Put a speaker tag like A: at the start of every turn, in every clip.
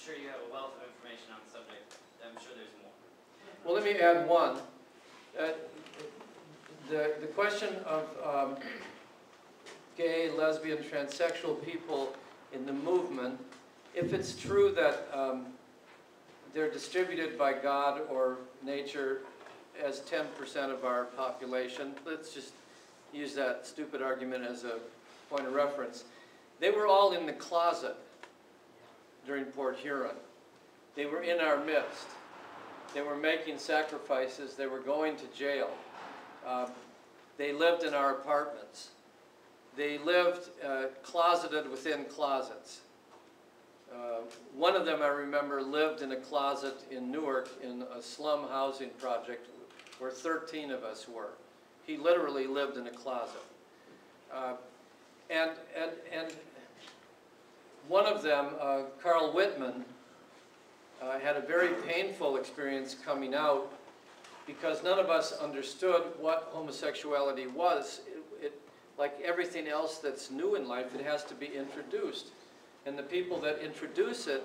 A: sure you have a wealth of information on the subject. I'm sure there's more.
B: Well, let me add one. The question of gay, lesbian, transsexual people in the movement, if it's true that they're distributed by God or nature as 10% of our population, let's just use that stupid argument as a point of reference. They were all in the closet during Port Huron. They were in our midst. They were making sacrifices. They were going to jail. They lived in our apartments. They lived closeted within closets. One of them, I remember, lived in a closet in Newark in a slum housing project where 13 of us were. He literally lived in a closet. And one of them, Carl Whitman, had a very painful experience coming out because none of us understood what homosexuality was. Like everything else that's new in life, it has to be introduced. And the people that introduce it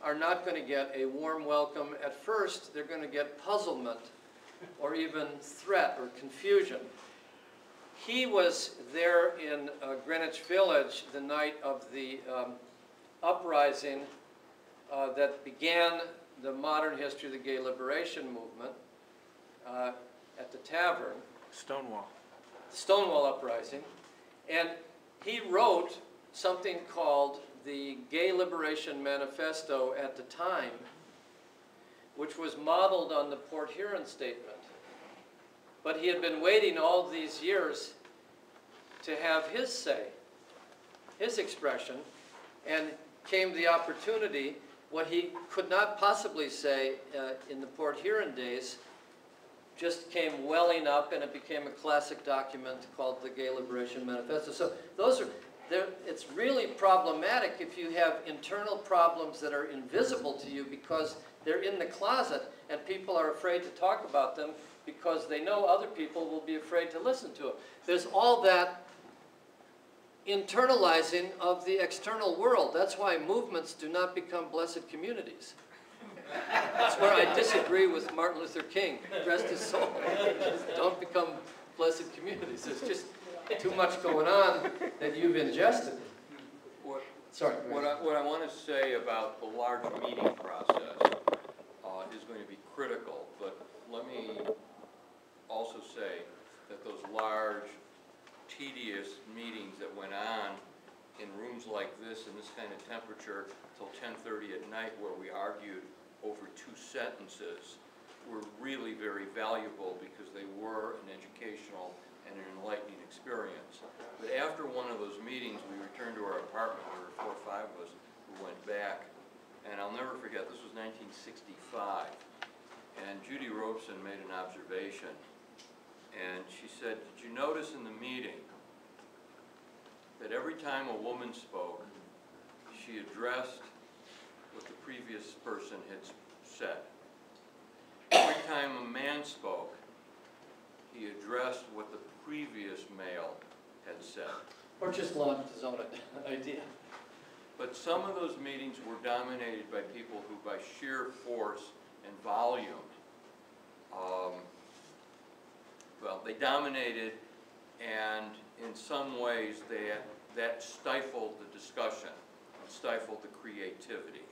B: are not going to get a warm welcome at first. They're going to get puzzlement or even threat or confusion. He was there in Greenwich Village the night of the uprising that began the modern history of the gay liberation movement at the tavern. Stonewall Uprising. And he wrote something called the Gay Liberation Manifesto at the time, which was modeled on the Port Huron Statement. But he had been waiting all these years to have his say, his expression, and came the opportunity, what he could not possibly say in the Port Huron days, just came welling up, and it became a classic document called the Gay Liberation Manifesto. So those are, it's really problematic if you have internal problems that are invisible to you because they're in the closet and people are afraid to talk about them because they know other people will be afraid to listen to them. There's all that internalizing of the external world. That's why movements do not become blessed communities. That's where I disagree with Martin Luther King. Rest his soul. Don't become blessed communities. There's just too much going on that you've ingested.
C: What
B: I
C: want to say about the large meeting process is going to be critical, but let me also say that those large, tedious meetings that went on in rooms like this in this kind of temperature till 10:30 at night where we argued over 2 sentences were really very valuable because they were an educational and an enlightening experience. But after one of those meetings, we returned to our apartment. There were 4 or 5 of us who went back, and I'll never forget, this was 1965, and Judy Robeson made an observation, and she said, did you notice in the meeting that every time a woman spoke, she addressed what the previous person had said? Every time a man spoke, he addressed what the previous male had said.
B: Or just launched his own idea.
C: But some of those meetings were dominated by people who, by sheer force and volume, well, they dominated, and in some ways that stifled the discussion, stifled the creativity.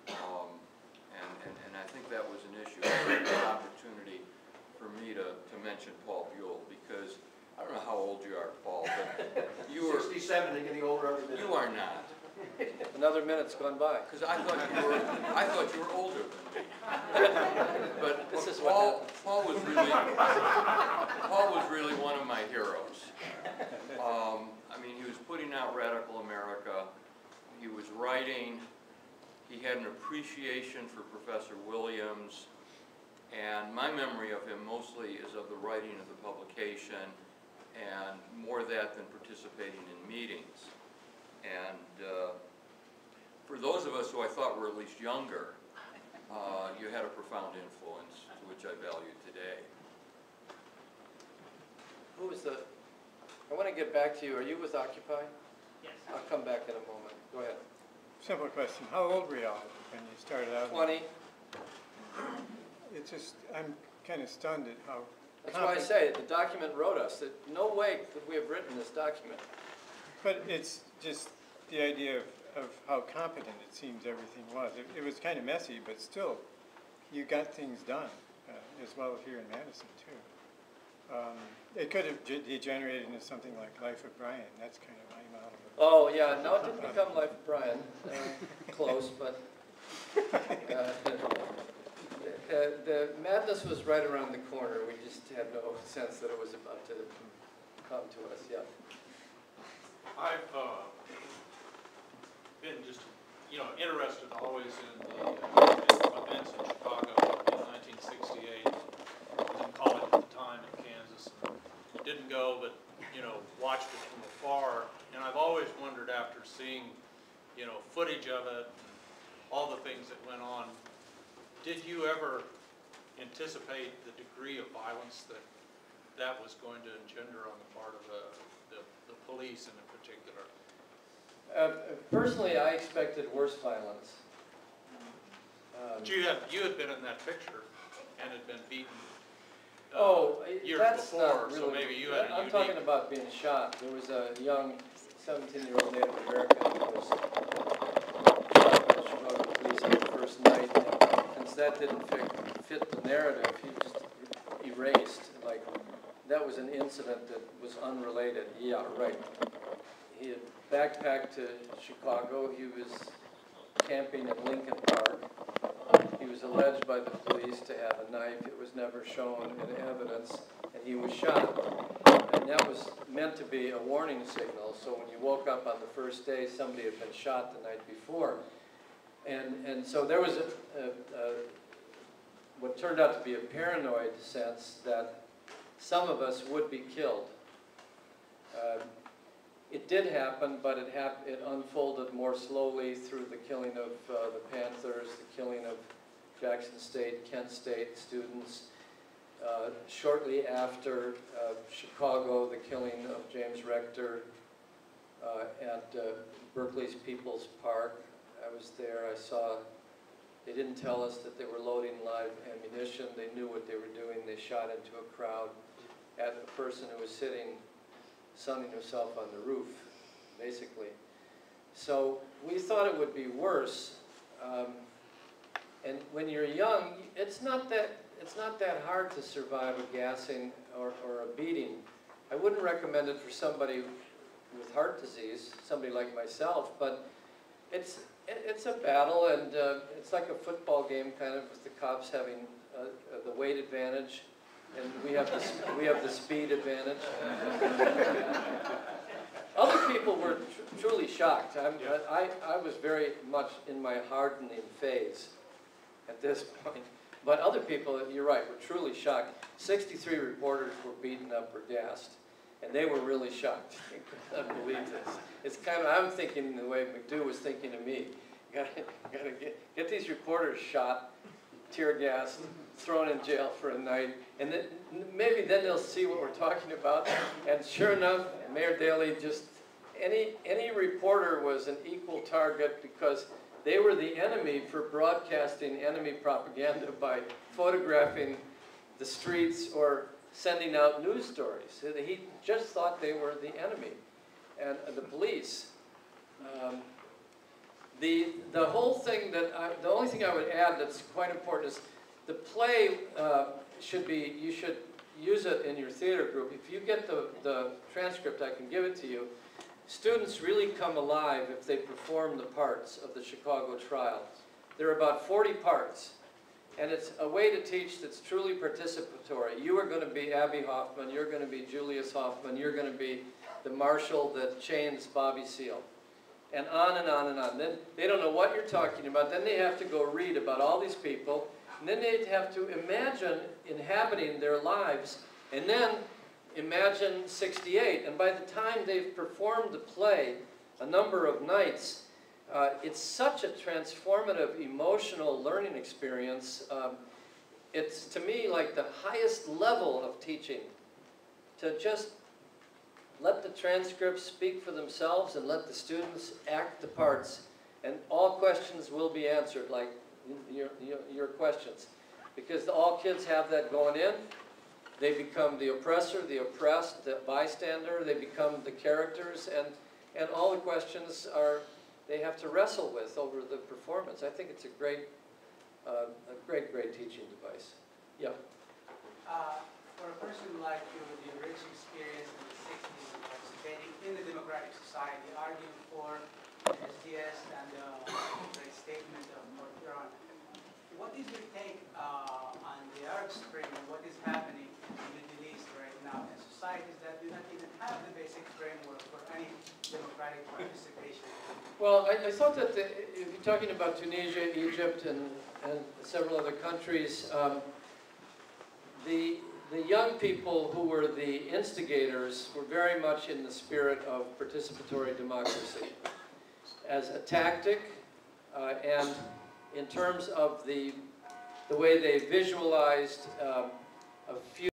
C: And I think that was an issue. It was an opportunity for me to mention Paul Buell, because I don't know how old you are, Paul, but you were
D: 67 and getting older every minute.
C: You are not.
B: Another minute's gone by.
C: Because I thought you were older than me. But Paul was really one of my heroes. I mean, he was putting out Radical America. He was writing. He had an appreciation for Professor Williams. And my memory of him mostly is of the writing of the publication, and more that than participating in meetings. And for those of us who I thought were at least younger, you had a profound influence, to which I value today.
B: Who was the, I want to get back to you. Are you with Occupy?
A: Yes.
B: I'll come back in a moment. Go ahead.
D: simple question. How old were y'all when you started out?
B: 20.
D: It's just, I'm kind of stunned at how
B: That's why I say, the document wrote us, that no way could we have written this document.
D: But it's just the idea of how competent it seems everything was. It was kind of messy, but still, you got things done, as well here in Madison, too. It could have degenerated into something like Life of Brian. That's kind of my model.
B: Oh, yeah, no, it didn't become Life of Brian. Close, but the madness was right around the corner. We just had no sense that it was about to come to us, yeah.
E: I've been just, interested always in the events in Chicago in 1968. I was in college at the time in Kansas. Didn't go, but, watched it from afar. And I've always wondered after seeing, footage of it, all the things that went on, did you ever anticipate the degree of violence that was going to engender on the part of the police in particular?
B: Personally, I expected worse violence.
E: But you had been in that picture and had been beaten years
B: that's
E: before,
B: not really,
E: so maybe you had a
B: I'm
E: unique...
B: talking about being shot. There was a young 17-year-old Native American who was shot by the Chicago police on the first night. And since that didn't fit the narrative, he was just erased. Like, that was an incident that was unrelated. Yeah, right. He had backpacked to Chicago. He was camping in Lincoln Park. He was alleged by the police to have a knife. It was never shown in evidence, and he was shot. And that was meant to be a warning signal, so when you woke up on the first day, somebody had been shot the night before. And so there was what turned out to be a paranoid sense that some of us would be killed. It did happen, but it unfolded more slowly through the killing of the Panthers, the killing of Jackson State, Kent State students. Shortly after Chicago, the killing of James Rector at Berkeley's People's Park. I was there. I saw, they didn't tell us that they were loading live ammunition. They knew what they were doing. They shot into a crowd at a person who was sunning herself on the roof, basically. So we thought it would be worse. And when you're young, it's not that hard to survive a gassing or a beating. I wouldn't recommend it for somebody with heart disease, somebody like myself, but it's a battle, and it's like a football game, kind of, with the cops having the weight advantage, and we have the speed advantage. Other people were truly shocked. I was very much in my hardening phase at this point. But other people, you're right, were truly shocked. 63 reporters were beaten up or gassed, and they were really shocked. I couldn't believe this. It's kind of, I'm thinking the way McDew was thinking of me. You gotta get these reporters shot, tear gassed, thrown in jail for a night, and then maybe then they'll see what we're talking about. And sure enough, Mayor Daley, just any reporter was an equal target, because they were the enemy for broadcasting enemy propaganda by photographing the streets or sending out news stories. He just thought they were the enemy, and the police. The whole thing the only thing I would add that's quite important is the play you should use it in your theater group. If you get the transcript, I can give it to you. Students really come alive if they perform the parts of the Chicago trial. There are about 40 parts, and it's a way to teach that's truly participatory. You are going to be Abby Hoffman, you're going to be Julius Hoffman, you're going to be the marshal that chains Bobby Seale, and on and on and on. Then they don't know what you're talking about. Then they have to go read about all these people, and then they have to imagine inhabiting their lives, and then imagine 68, and by the time they've performed the play a number of nights, it's such a transformative, emotional learning experience. It's, to me, like the highest level of teaching, to just let the transcripts speak for themselves and let the students act the parts And all questions will be answered, like your questions. Because all kids have that going in. They become the oppressor, the oppressed, the bystander. They become the characters. And all the questions they have to wrestle with over the performance. I think it's a great teaching device. Yeah.
F: For a person like you with your rich experience in the 60s and participating in the democratic society, arguing for the SDS and the statement of Port Huron, what is your take on the Arab Spring and what is happening in the Middle East right now in societies that do not even have the basic framework for any democratic participation?
B: Well, I thought that if you're talking about Tunisia, Egypt, and several other countries, the young people who were the instigators were very much in the spirit of participatory democracy as a tactic, and in terms of the way they visualized a future